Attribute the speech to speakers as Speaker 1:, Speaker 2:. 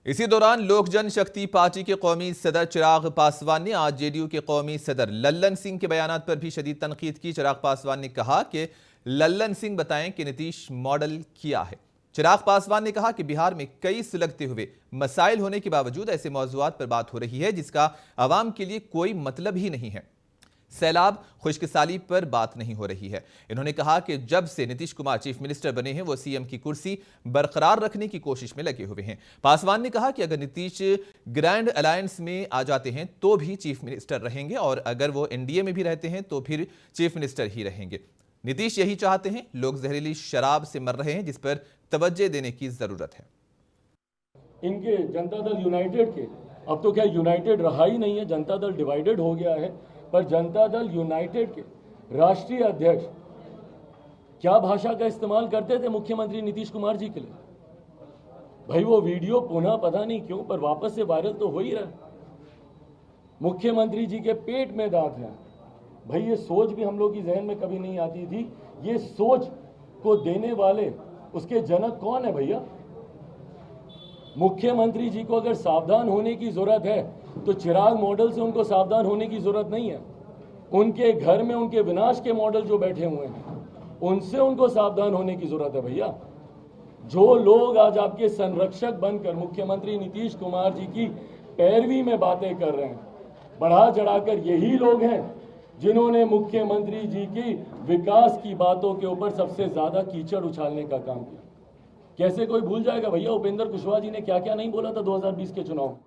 Speaker 1: इसी दौरान लोक जनशक्ति पार्टी के कौमी सदर चिराग पासवान ने आज जेडीयू के कौमी सदर लल्लन सिंह के बयानात पर भी शदीद तनकीद की। चिराग पासवान ने कहा कि लल्लन सिंह बताएं कि नीतीश मॉडल क्या है। चिराग पासवान ने कहा कि बिहार में कई सुलगते हुए मसाइल होने के बावजूद ऐसे मौजूआत पर बात हो रही है जिसका आवाम के लिए कोई मतलब ही नहीं है। सैलाब, खुश्कसाली पर बात नहीं हो रही है। इन्होंने कहा कि जब से नीतीश कुमार चीफ मिनिस्टर बने हैं वो सीएम की कुर्सी बरकरार रखने की कोशिश में लगे हुए हैं। पासवान ने कहा कि अगर नीतीश ग्रैंड अलायंस में आ जाते हैं तो भी चीफ मिनिस्टर रहेंगे और अगर वो एनडीए में भी रहते हैं तो फिर चीफ मिनिस्टर ही रहेंगे। नीतीश यही चाहते हैं। लोग जहरीली शराब से मर रहे हैं जिस पर तवज्जो देने की जरूरत है।
Speaker 2: इनके जनता दल यूनाइटेड के अब तो क्या यूनाइटेड रहा ही नहीं है, जनता दल डिवाइडेड हो गया है। पर जनता दल यूनाइटेड के राष्ट्रीय अध्यक्ष क्या भाषा का इस्तेमाल करते थे मुख्यमंत्री नीतीश कुमार जी के लिए? भाई वो वीडियो पुनः पता नहीं क्यों पर वापस से वायरल तो हो ही रहा। मुख्यमंत्री जी के पेट में दांत हैं। भाई ये सोच भी हम लोग की जहन में कभी नहीं आती थी। ये सोच को देने वाले उसके जनक कौन है भैया? मुख्यमंत्री जी को अगर सावधान होने की जरूरत है तो चिराग मॉडल से उनको सावधान होने की जरूरत नहीं है। उनके घर में उनके विनाश के मॉडल जो बैठे हुए हैं उनसे उनको सावधान होने की जरूरत है भैया। जो लोग आज आपके संरक्षक बनकर मुख्यमंत्री नीतीश कुमार जी की पैरवी में बातें कर रहे हैं, बढ़ा चढ़ाकर यही लोग हैं जिन्होंने मुख्यमंत्री जी की विकास की बातों के ऊपर सबसे ज्यादा कीचड़ उछालने का काम किया। कैसे कोई भूल जाएगा भैया उपेंद्र कुशवाहा जी ने क्या क्या नहीं बोला था 2020 के चुनाव में।